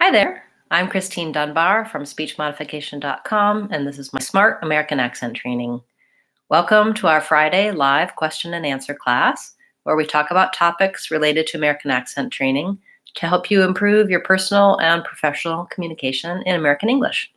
Hi there, I'm Christine Dunbar from speechmodification.com, and this is my Smart American Accent Training. Welcome to our Friday live question and answer class, where we talk about topics related to American accent training to help you improve your personal and professional communication in American English.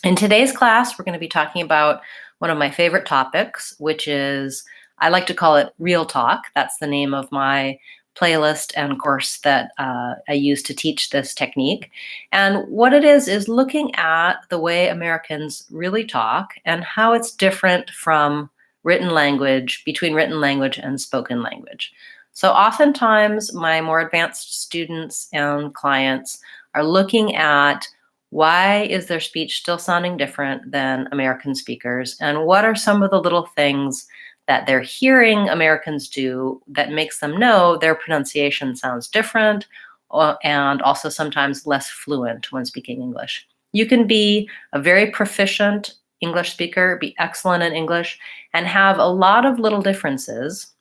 In today's class, we're going to be talking about one of my favorite topics, which is, I like to call it Real Talk. That's the name of my playlist and course that I use to teach this technique. And what it is looking at the way Americans really talk and how it's different from written language, between written language and spoken language. So oftentimes my more advanced students and clients are looking at why is their speech still sounding different than American speakers, and what are some of the little things that they're hearing Americans do that makes them know their pronunciation sounds different and also sometimes less fluent when speaking English. You can be a very proficient English speaker, be excellent in English, and have a lot of little differences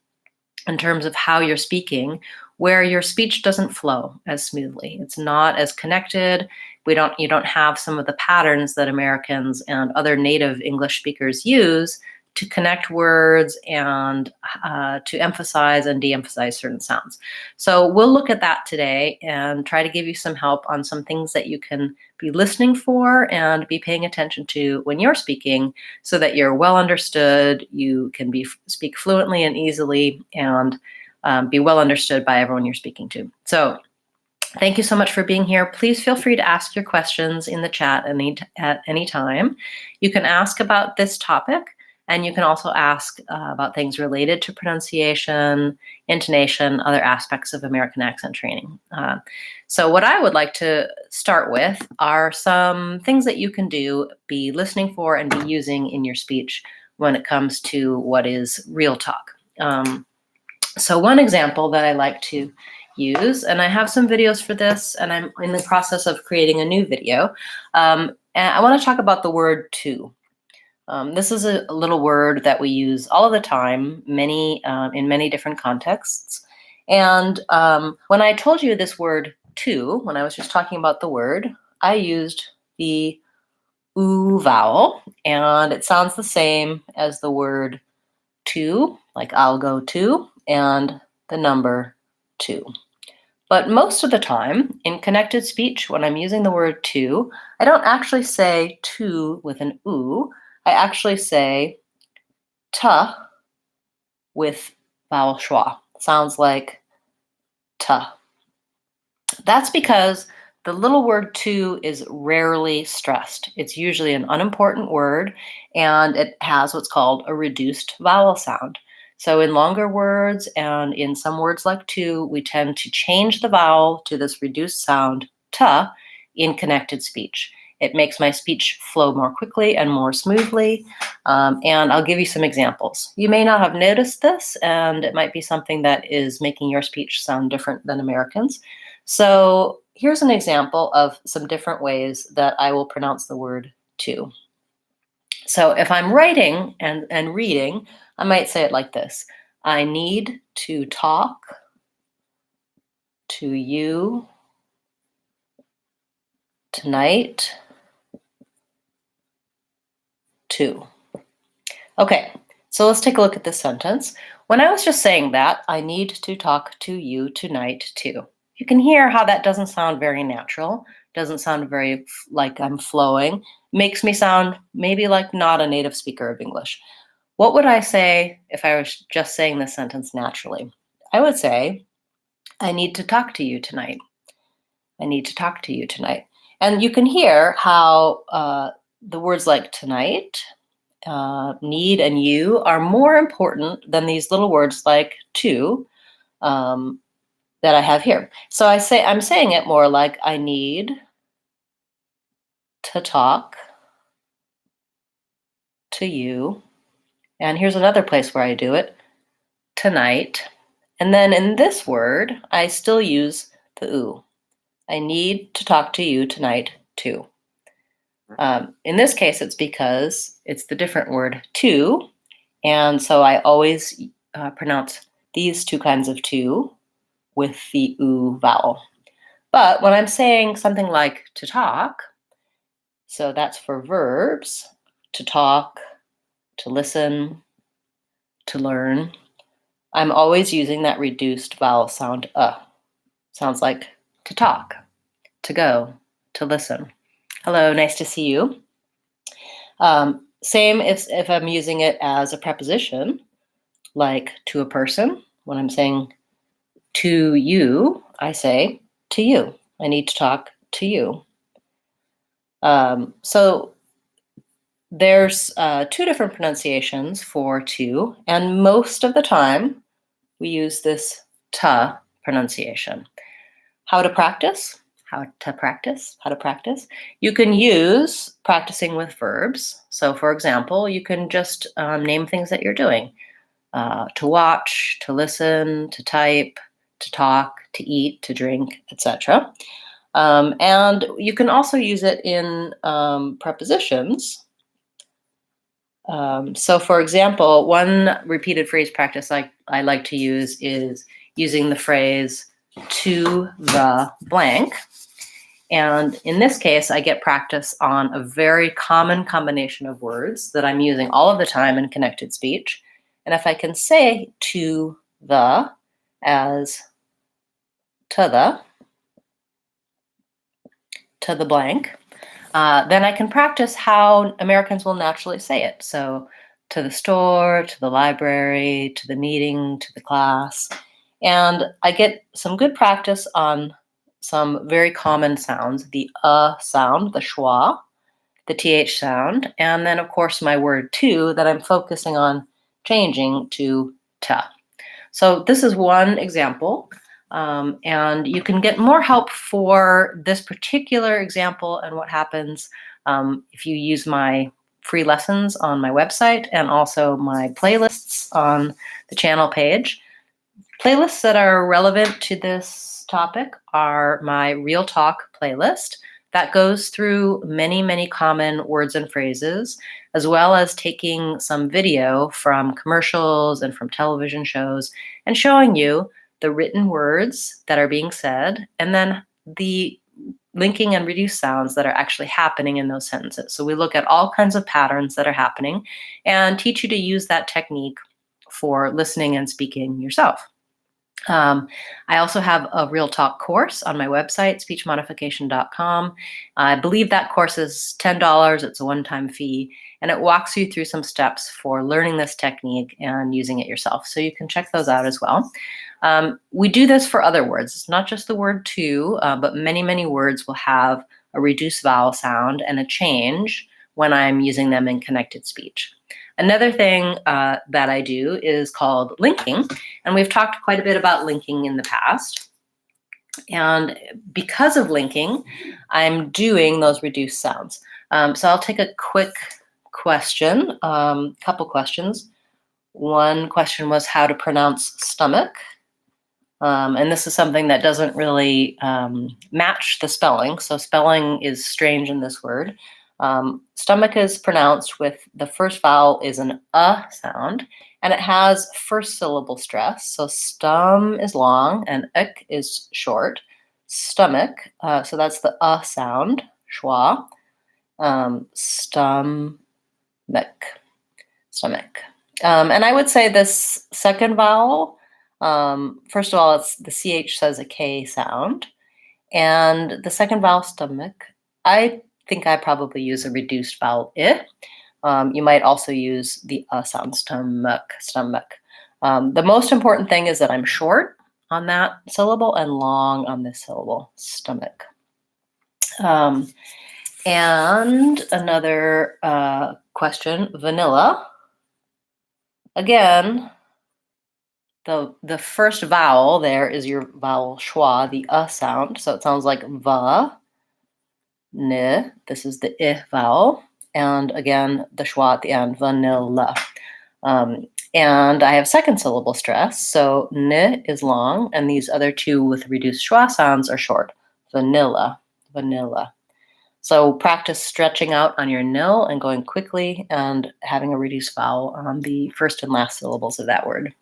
in terms of how you're speaking, where your speech doesn't flow as smoothly. It's not as connected. You don't have some of the patterns that Americans and other native English speakers use to connect words and to emphasize and de-emphasize certain sounds. So we'll look at that today and try to give you some help on some things that you can be listening for and be paying attention to when you're speaking, so that you're well understood, you can speak fluently and easily, and be well understood by everyone you're speaking to. So thank you so much for being here. Please feel free to ask your questions in the chat at any time. You can ask about this topic, and you can also ask about things related to pronunciation, intonation, other aspects of American accent training. So what I would like to start with are some things that you can be listening for and be using in your speech when it comes to what is real talk. So one example that I like to use, and I have some videos for this, and I'm in the process of creating a new video, and I want to talk about the word to. This is a little word that we use all of the time, in many different contexts. And when I told you this word to, when I was just talking about the word, I used the oo vowel, and it sounds the same as the word to, like I'll go to, and the number 2. But most of the time in connected speech, when I'm using the word to, I don't actually say to with an oo. I actually say ta with vowel schwa. Sounds like ta. That's because the little word to is rarely stressed. It's usually an unimportant word, and it has what's called a reduced vowel sound. So in longer words and in some words like to, we tend to change the vowel to this reduced sound ta in connected speech. It makes my speech flow more quickly and more smoothly. And I'll give you some examples. You may not have noticed this, and it might be something that is making your speech sound different than Americans. So here's an example of some different ways that I will pronounce the word to. So if I'm writing and reading, I might say it like this. I need to talk to you tonight. To. Okay, so let's take a look at this sentence. When I was just saying that, I need to talk to you tonight too. You can hear how that doesn't sound very natural, doesn't sound very like I'm flowing, makes me sound maybe like not a native speaker of English. What would I say if I was just saying this sentence naturally? I would say, I need to talk to you tonight. I need to talk to you tonight. And you can hear how the words like tonight, need, and you are more important than these little words like to that I have here. So I'm saying it more like I need to talk to you. And here's another place where I do it, tonight. And then in this word, I still use the oo. I need to talk to you tonight too. In this case, it's because it's the different word to, and so I always pronounce these two kinds of to with the oo vowel. But when I'm saying something like to talk, so that's for verbs, to talk, to listen, to learn, I'm always using that reduced vowel sound Sounds like to talk, to go, to listen. Hello, nice to see you. Same if I'm using it as a preposition, like to a person. When I'm saying to you, I say to you. I need to talk to you. So there's two different pronunciations for to, and most of the time we use this ta pronunciation. How to practice? How to practice? You can use practicing with verbs. So for example, you can just name things that you're doing. To watch, to listen, to type, to talk, to eat, to drink, etc. And you can also use it in prepositions. So for example, one repeated phrase practice I like to use is using the phrase to the blank. And in this case, I get practice on a very common combination of words that I'm using all of the time in connected speech. And if I can say to the as to the blank, then I can practice how Americans will naturally say it. So to the store, to the library, to the meeting, to the class. And I get some good practice on some very common sounds, the sound, the schwa, the th sound, and then of course my word to that I'm focusing on changing to ta. So this is one example, and you can get more help for this particular example and what happens if you use my free lessons on my website and also my playlists on the channel page. Playlists that are relevant to this topic are my Real Talk playlist that goes through many, many common words and phrases, as well as taking some video from commercials and from television shows and showing you the written words that are being said and then the linking and reduced sounds that are actually happening in those sentences. So we look at all kinds of patterns that are happening and teach you to use that technique for listening and speaking yourself. I also have a Real Talk course on my website, speechmodification.com. I believe that course is $10. It's a one-time fee, and it walks you through some steps for learning this technique and using it yourself. So you can check those out as well. We do this for other words. It's not just the word to, but many, many words will have a reduced vowel sound and a change when I'm using them in connected speech. Another thing that I do is called linking, and we've talked quite a bit about linking in the past. And because of linking, I'm doing those reduced sounds. So I'll take a quick question, couple questions. One question was how to pronounce stomach. And this is something that doesn't really match the spelling. So spelling is strange in this word. Stomach is pronounced with the first vowel is an sound, and it has first syllable stress. So stum is long and ik is short. Stomach, so that's the sound, schwa. Stomach. And I would say this second vowel, first of all, it's the ch says a k sound, and the second vowel, stomach, I think I probably use a reduced vowel I. You might also use the sound, stomach. The most important thing is that I'm short on that syllable and long on this syllable, stomach. And another question, vanilla. Again, the first vowel there is your vowel schwa, the sound. So it sounds like va. N, this is the I vowel, and again, the schwa at the end, vanilla. And I have second syllable stress, so n is long, and these other two with reduced schwa sounds are short, vanilla. So practice stretching out on your nil and going quickly and having a reduced vowel on the first and last syllables of that word.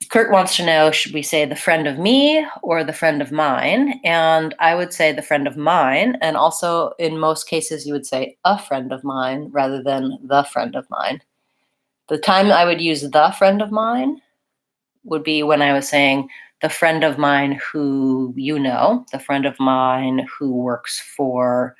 Kurt wants to know, should we say the friend of me or the friend of mine? And I would say the friend of mine. And also, in most cases, you would say a friend of mine rather than the friend of mine. The time I would use the friend of mine would be when I was saying the friend of mine who you know, the friend of mine who works for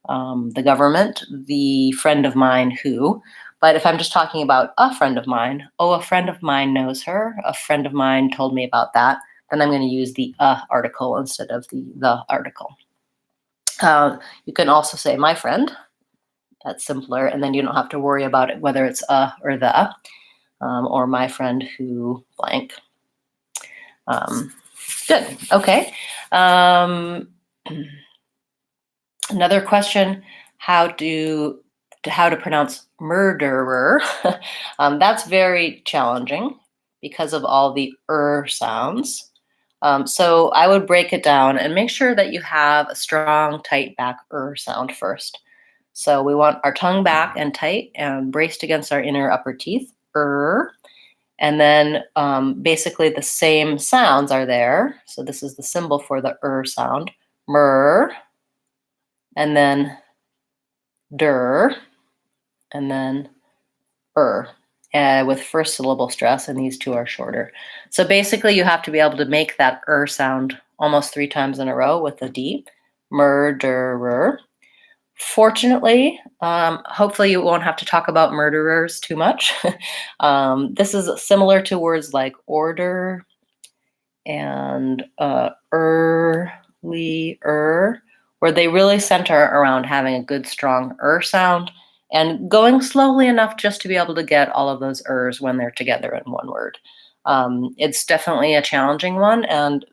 the government, the friend of mine who. But if I'm just talking about a friend of mine, oh, a friend of mine knows her, a friend of mine told me about that, then I'm going to use the article instead of the article. You can also say my friend. That's simpler, and then you don't have to worry about it, whether it's a or the, or my friend who blank. Good. Okay. Another question: how to pronounce murderer? That's very challenging because of all the sounds. So I would break it down and make sure that you have a strong, tight back sound first. So we want our tongue back and tight and braced against our inner upper teeth. And then basically the same sounds are there. So this is the symbol for the sound. Mer, and then der, and then with first syllable stress, and these two are shorter. So basically you have to be able to make that sound almost 3 times in a row with the D. Murderer. Fortunately, hopefully you won't have to talk about murderers too much. This is similar to words like order and earlier, where they really center around having a good strong sound and going slowly enough just to be able to get all of those when they're together in one word. It's definitely a challenging one, and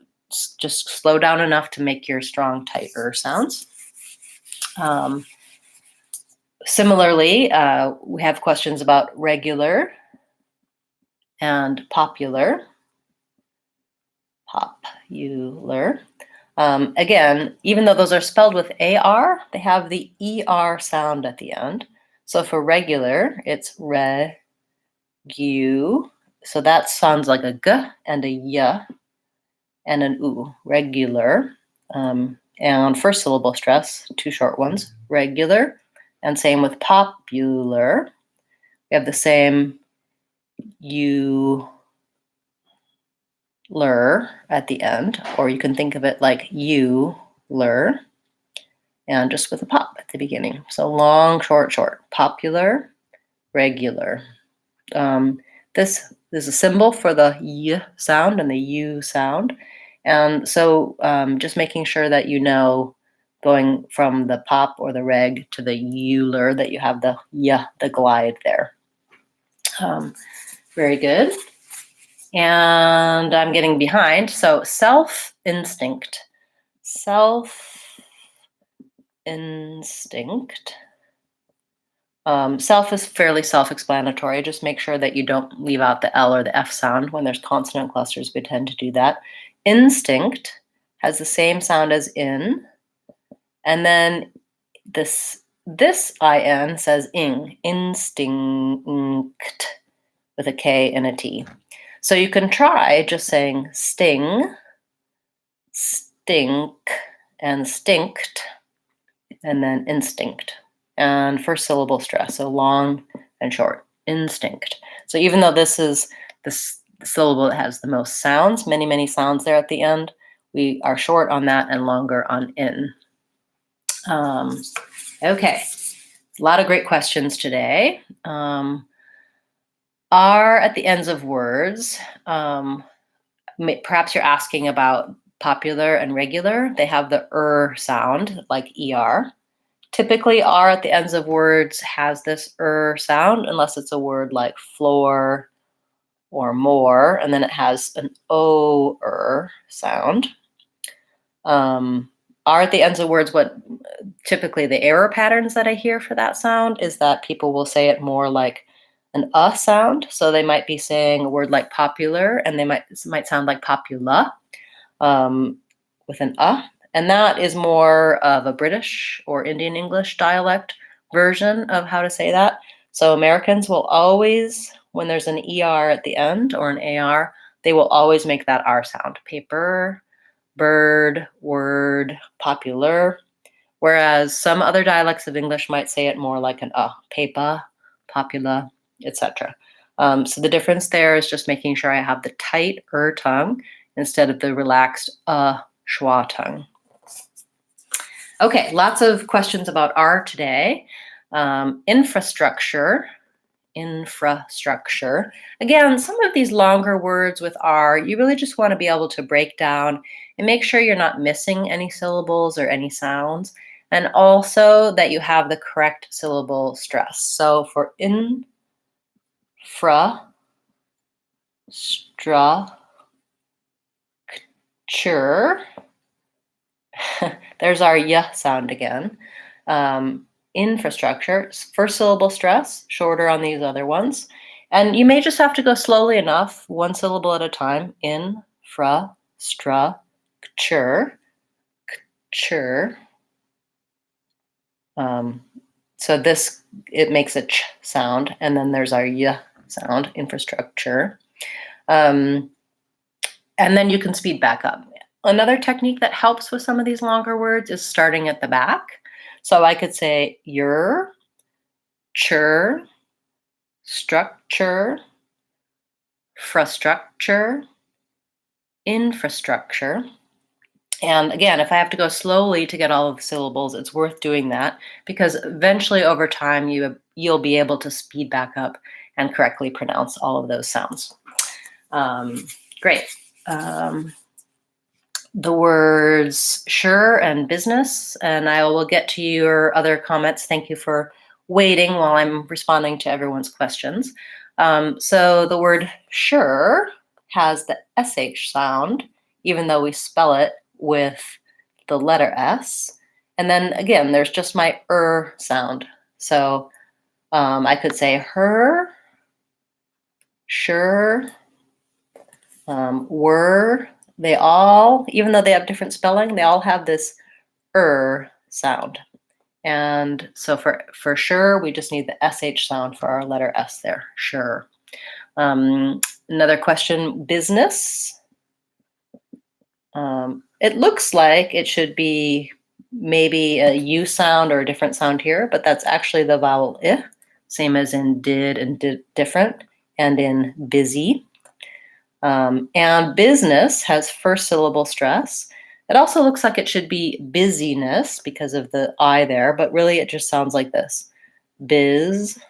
just slow down enough to make your strong, tight sounds. Similarly, we have questions about regular and popular. Popular. Again, even though those are spelled with AR, they have the ER sound at the end. So for regular, it's regu. So that sounds like a G and a Y and an U, regular. And first syllable stress, 2 short ones, regular. And same with popular. We have the same U at the end, or you can think of it like you-ler, and just with a pop at the beginning. So long, short, short. Popular, regular. This is a symbol for the y sound and the u sound. And so just making sure that you know, going from the pop or the reg to the you-ler, that you have the y, the glide there. Very good. And I'm getting behind. So self-instinct. Self-instinct. Self is fairly self-explanatory. Just make sure that you don't leave out the L or the F sound. When there's consonant clusters, we tend to do that. Instinct has the same sound as in. And then this IN says ing, instinct, with a K and a T. So you can try just saying sting, stink, and stinked, and then instinct. And first syllable stress, so long and short, instinct. So even though this is the syllable that has the most sounds, many, many sounds there at the end, we are short on that and longer on in. Okay, a lot of great questions today. Are at the ends of words. Perhaps you're asking about popular and regular. They have the sound, like ER. Typically, R at the ends of words has this sound, unless it's a word like floor or more, and then it has an O sound. R at the ends of words, what typically the error patterns that I hear for that sound is that people will say it more like an sound. So they might be saying a word like popular, and it might sound like popula with an and that is more of a British or Indian English dialect version of how to say that. So Americans will always, when there's an ER at the end or an AR, they will always make that R sound. Paper, bird, word, popular. Whereas some other dialects of English might say it more like an paper, popular, etc. So the difference there is just making sure I have the tight tongue instead of the relaxed schwa tongue. Okay, lots of questions about R today. Infrastructure. Again, some of these longer words with R, you really just want to be able to break down and make sure you're not missing any syllables or any sounds, and also that you have the correct syllable stress. So for infrastructure, there's our y sound again. Infrastructure, first syllable stress, shorter on these other ones. And you may just have to go slowly enough, one syllable at a time. Infrastructure. So this, it makes a ch sound, and then there's our y sound, infrastructure. And then you can speed back up. Another technique that helps with some of these longer words is starting at the back. So I could say your, chur, structure, infrastructure. And again, if I have to go slowly to get all of the syllables, it's worth doing that because eventually over time you'll be able to speed back up and correctly pronounce all of those sounds. Great. The words sure and business, and I will get to your other comments. Thank you for waiting while I'm responding to everyone's questions. So the word sure has the SH sound, even though we spell it with the letter S. And then again, there's just my sound. So I could say her, sure, were. They all, even though they have different spelling, they all have this sound. And so for sure, we just need the SH sound for our letter S there, sure. Another question, business. It looks like it should be maybe a U sound or a different sound here, but that's actually the vowel I, same as in did and different, and in busy. And business has first syllable stress. It also looks like it should be busyness because of the I there, but really it just sounds like this, business.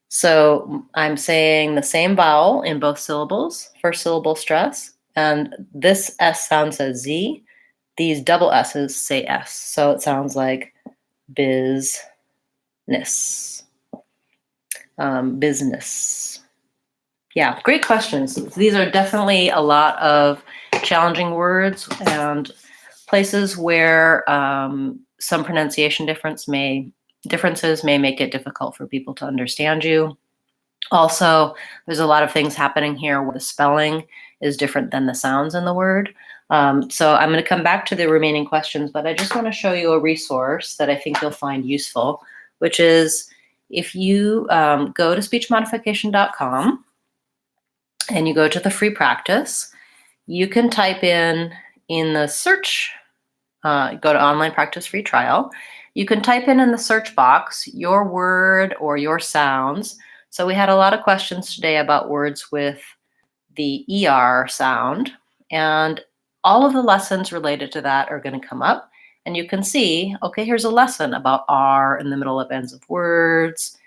So I'm saying the same vowel in both syllables, first syllable stress, and this S sounds as Z. These double S's say S, so it sounds like business. Business. Yeah, great questions. These are definitely a lot of challenging words and places where some pronunciation differences may make it difficult for people to understand you. Also, there's a lot of things happening here where the spelling is different than the sounds in the word. So I'm going to come back to the remaining questions, but I just want to show you a resource that I think you'll find useful, which is if you go to speechmodification.com, and you go to the free practice, you can type in the search, go to online practice free trial. You can type in the search box your word or your sounds. So we had a lot of questions today about words with the ER sound, and all of the lessons related to that are going to come up. And you can see, okay, here's a lesson about R in the middle of ends of words.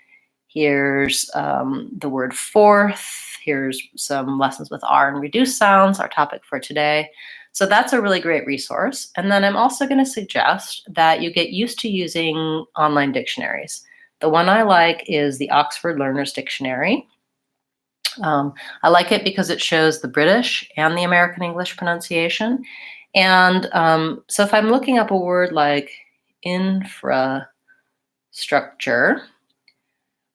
Here's the word fourth. Here's some lessons with R and reduced sounds, our topic for today. So that's a really great resource. And then I'm also going to suggest that you get used to using online dictionaries. The one I like is the Oxford Learner's Dictionary. I like it because it shows the British and the American English pronunciation. And so if I'm looking up a word like infrastructure,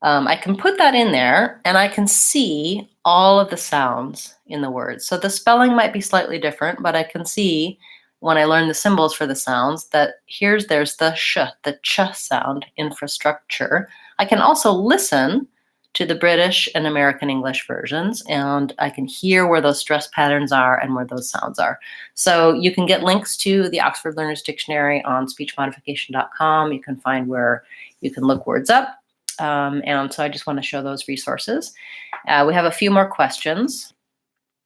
I can put that in there and I can see all of the sounds in the word. So the spelling might be slightly different, but I can see when I learn the symbols for the sounds that there's the sh, the ch sound, infrastructure. I can also listen to the British and American English versions, and I can hear where those stress patterns are and where those sounds are. So you can get links to the Oxford Learners Dictionary on speechmodification.com. You can find where you can look words up. And so I just want to show those resources. We have a few more questions.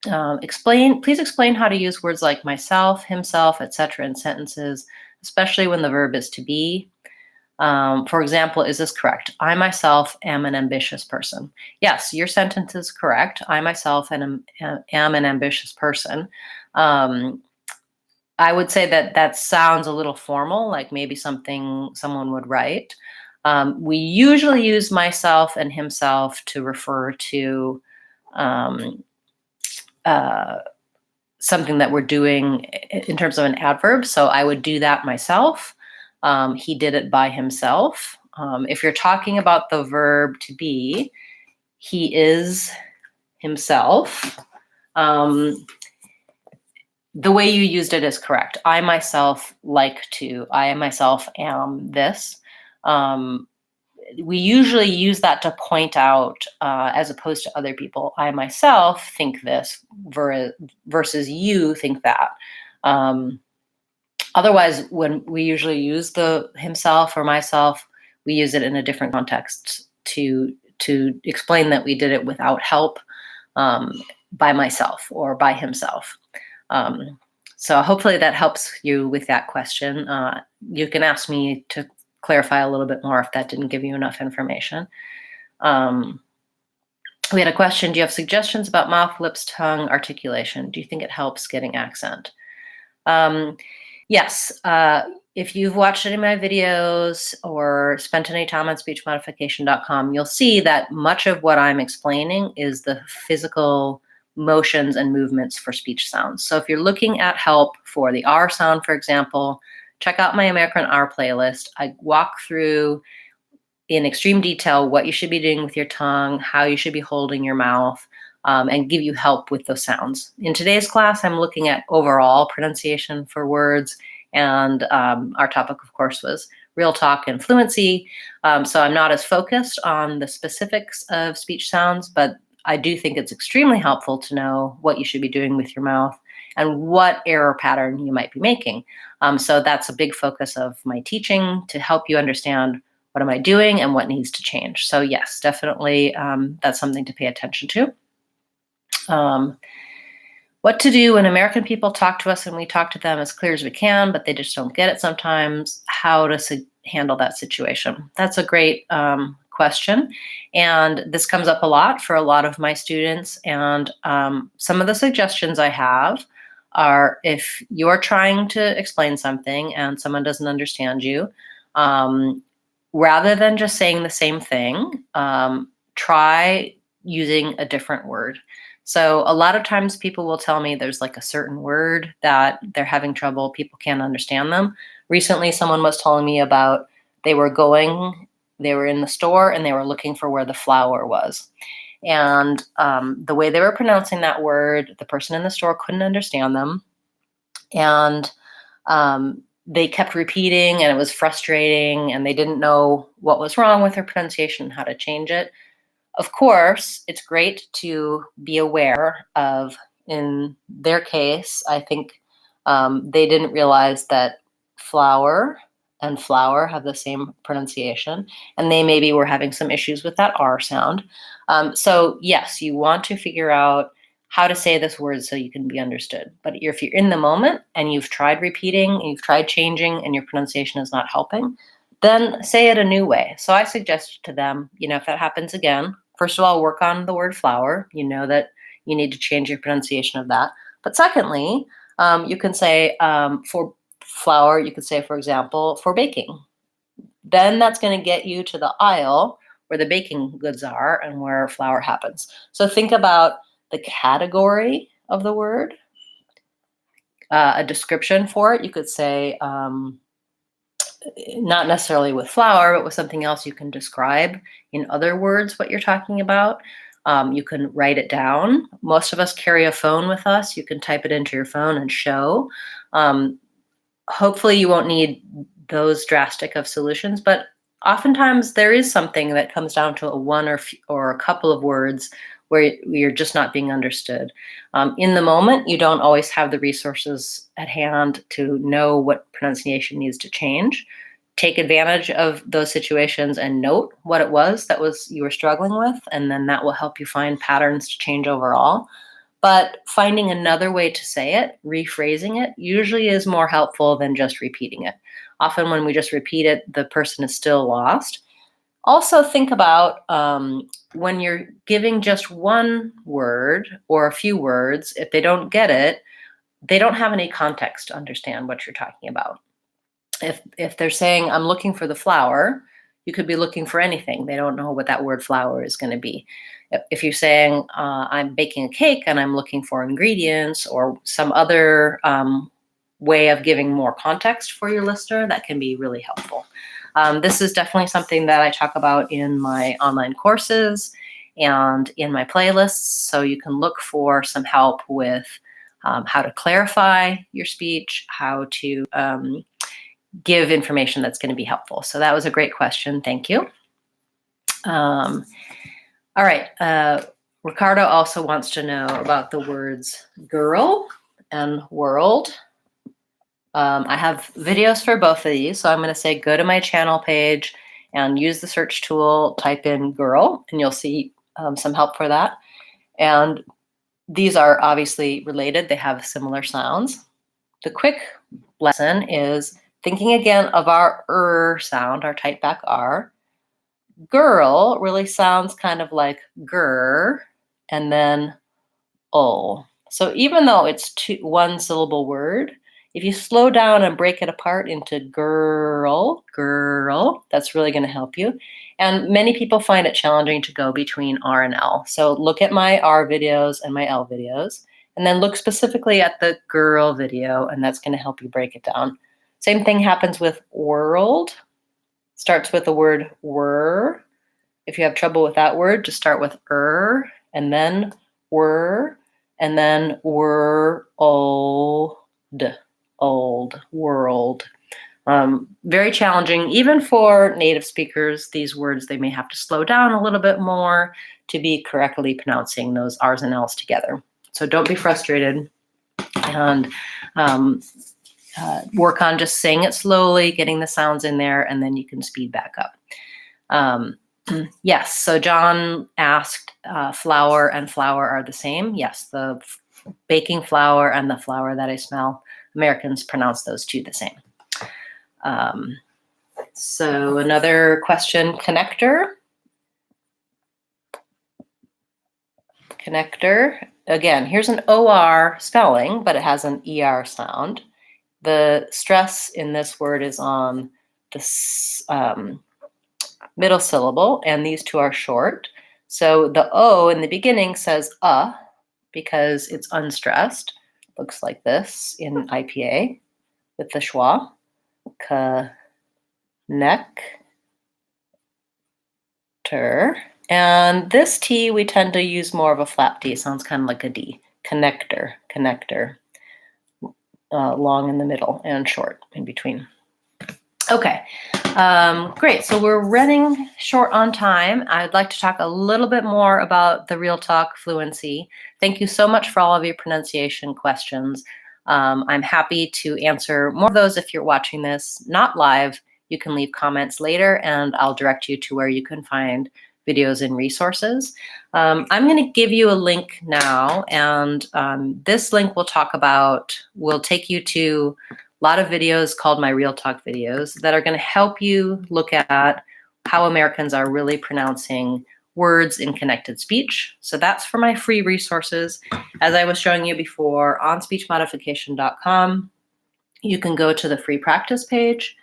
Please explain how to use words like myself, himself, etc. in sentences, especially when the verb is to be. For example, is this correct? I myself am an ambitious person. Yes, your sentence is correct. I myself am an ambitious person. I would say that sounds a little formal, like maybe something someone would write. We usually use myself and himself to refer to something that we're doing in terms of an adverb. So I would do that myself. He did it by himself. If you're talking about the verb to be, he is himself. The way you used it is correct. I myself like to. I myself am this. We usually use that to point out, as opposed to other people, I myself think this versus you think that. Otherwise, when we usually use the himself or myself, we use it in a different context to explain that we did it without help, by myself or by himself. So hopefully that helps you with that question. You can ask me to clarify a little bit more if that didn't give you enough information. We had a question, do you have suggestions about mouth, lips, tongue, articulation? Do you think it helps getting accent? Yes, if you've watched any of my videos or spent any time on speechmodification.com, you'll see that much of what I'm explaining is the physical motions and movements for speech sounds. So if you're looking at help for the R sound, for example, check out my American R playlist. I walk through in extreme detail what you should be doing with your tongue, how you should be holding your mouth, and give you help with those sounds. In today's class, I'm looking at overall pronunciation for words, and our topic, of course, was real talk and fluency. So I'm not as focused on the specifics of speech sounds, but I do think it's extremely helpful to know what you should be doing with your mouth and what error pattern you might be making. So that's a big focus of my teaching, to help you understand what am I doing and what needs to change. So yes, definitely that's something to pay attention to. What to do when American people talk to us and we talk to them as clear as we can, but they just don't get it sometimes, how to handle that situation. That's a great question. And this comes up a lot for a lot of my students. And some of the suggestions I have are, if you're trying to explain something and someone doesn't understand you, rather than just saying the same thing, try using a different word. So a lot of times people will tell me there's like a certain word that they're having trouble, people can't understand them. Recently, someone was telling me about they were in the store and they were looking for where the flower was. And the way they were pronouncing that word, the person in the store couldn't understand them. And they kept repeating, and it was frustrating, and they didn't know what was wrong with their pronunciation and how to change it. Of course, it's great to be aware of, in their case, I think they didn't realize that flower and flower have the same pronunciation, and they maybe were having some issues with that R sound. So yes, you want to figure out how to say this word so you can be understood. But if you're in the moment and you've tried repeating, and you've tried changing, and your pronunciation is not helping, then say it a new way. So I suggest to them, if that happens again, first of all, work on the word flower. You know that you need to change your pronunciation of that. But secondly, you can say for flour, you could say, for example, for baking. Then that's going to get you to the aisle where the baking goods are and where flour happens. So think about the category of the word, a description for it. You could say, not necessarily with flour, but with something else you can describe in other words what you're talking about. You can write it down. Most of us carry a phone with us. You can type it into your phone and show. Hopefully you won't need those drastic of solutions, but oftentimes there is something that comes down to a one or a couple of words where you're just not being understood. In the moment, you don't always have the resources at hand to know what pronunciation needs to change. Take advantage of those situations and note what it was you were struggling with, and then that will help you find patterns to change overall. But finding another way to say it, rephrasing it, usually is more helpful than just repeating it. Often when we just repeat it, the person is still lost. Also think about when you're giving just one word or a few words, if they don't get it, they don't have any context to understand what you're talking about. If they're saying, I'm looking for the flower, you could be looking for anything. They don't know what that word flower is going to be. If you're saying, I'm baking a cake and I'm looking for ingredients or some other way of giving more context for your listener, that can be really helpful. This is definitely something that I talk about in my online courses and in my playlists. So you can look for some help with how to clarify your speech, how to give information that's going to be helpful. So that was a great question. Thank you. All right. Ricardo also wants to know about the words girl and world. I have videos for both of these. So I'm going to say go to my channel page and use the search tool, type in girl, and you'll see some help for that. And these are obviously related. They have similar sounds. The quick lesson is thinking again of our sound, our tight back R. Girl really sounds kind of like gur and then ol. So even though it's one syllable word, if you slow down and break it apart into girl, that's really going to help you. And many people find it challenging to go between R and L. So look at my R videos and my L videos, and then look specifically at the girl video, and that's going to help you break it down. Same thing happens with world. Starts with the word were. If you have trouble with that word, just start with and then were, and then were old world. Very challenging, even for native speakers. These words, they may have to slow down a little bit more to be correctly pronouncing those R's and L's together. So don't be frustrated, and work on just saying it slowly, getting the sounds in there, and then you can speed back up. Yes, so John asked, flour and flour are the same. Yes, the baking flour and the flour that I smell, Americans pronounce those two the same. So another question, connector. Connector, again, here's an OR spelling, but it has an ER sound. The stress in this word is on the middle syllable, and these two are short. So the O in the beginning says because it's unstressed. Looks like this in IPA with the schwa. Connector. And this T, we tend to use more of a flap T. It sounds kind of like a D. Connector. Long in the middle and short in between. Okay, great. So we're running short on time. I'd like to talk a little bit more about the Real Talk Fluency. Thank you so much for all of your pronunciation questions. I'm happy to answer more of those if you're watching this not live. You can leave comments later, and I'll direct you to where you can find videos and resources. I'm going to give you a link now, and this link will take you to a lot of videos called my Real Talk videos that are going to help you look at how Americans are really pronouncing words in connected speech. So that's for my free resources. As I was showing you before, on speechmodification.com, you can go to the free practice page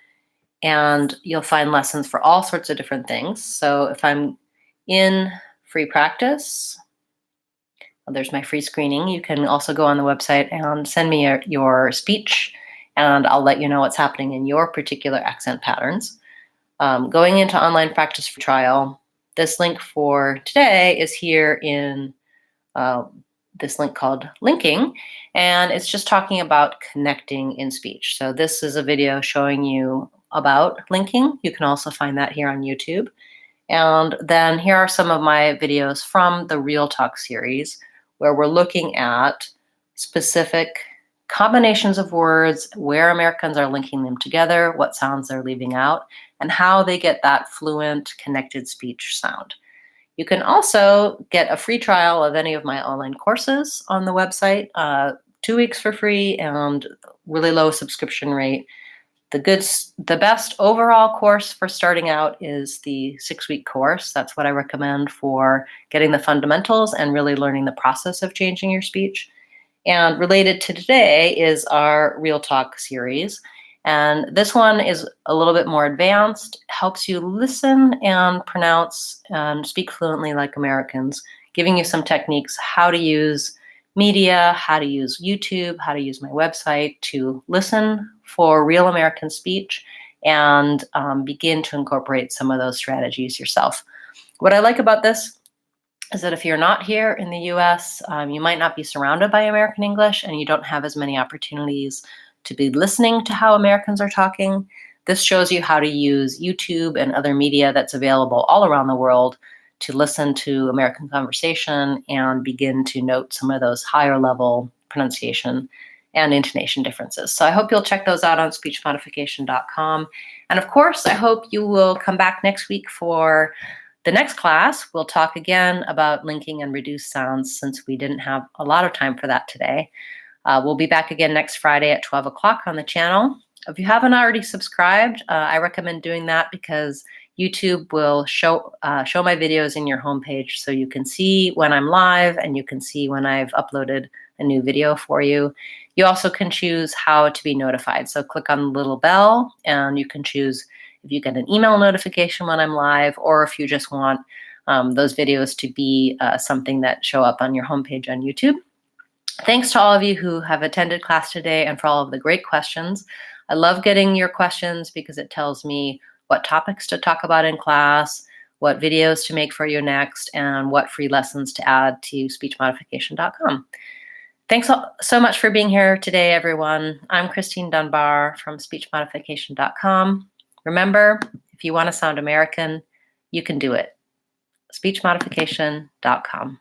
and you'll find lessons for all sorts of different things. So if I'm in free practice, there's my free screening. You can also go on the website and send me your speech, and I'll let you know what's happening in your particular accent patterns. Going into online practice for trial, this link for today is here in this link called linking, and it's just talking about connecting in speech. So this is a video showing you about linking. You can also find that here on YouTube. And then here are some of my videos from the Real Talk series, where we're looking at specific combinations of words, where Americans are linking them together, what sounds they're leaving out, and how they get that fluent connected speech sound. You can also get a free trial of any of my online courses on the website, 2 weeks for free and really low subscription rate. The best overall course for starting out is the 6-week course. That's what I recommend for getting the fundamentals and really learning the process of changing your speech. And related to today is our Real Talk series. And this one is a little bit more advanced, helps you listen and pronounce and speak fluently like Americans, giving you some techniques, how to use media, how to use YouTube, how to use my website to listen for real American speech and begin to incorporate some of those strategies yourself. What I like about this is that if you're not here in the US, you might not be surrounded by American English and you don't have as many opportunities to be listening to how Americans are talking. This shows you how to use YouTube and other media that's available all around the world to listen to American conversation and begin to note some of those higher level pronunciation and intonation differences. So I hope you'll check those out on speechmodification.com. And of course, I hope you will come back next week for the next class. We'll talk again about linking and reduced sounds since we didn't have a lot of time for that today. We'll be back again next Friday at 12 o'clock on the channel. If you haven't already subscribed, I recommend doing that because YouTube will show my videos in your homepage so you can see when I'm live and you can see when I've uploaded a new video for you. You also can choose how to be notified. So click on the little bell and you can choose if you get an email notification when I'm live or if you just want those videos to be something that show up on your homepage on YouTube. Thanks to all of you who have attended class today and for all of the great questions. I love getting your questions because it tells me what topics to talk about in class, what videos to make for you next, and what free lessons to add to speechmodification.com. Thanks so much for being here today, everyone. I'm Christine Dunbar from speechmodification.com. Remember, if you want to sound American, you can do it. speechmodification.com.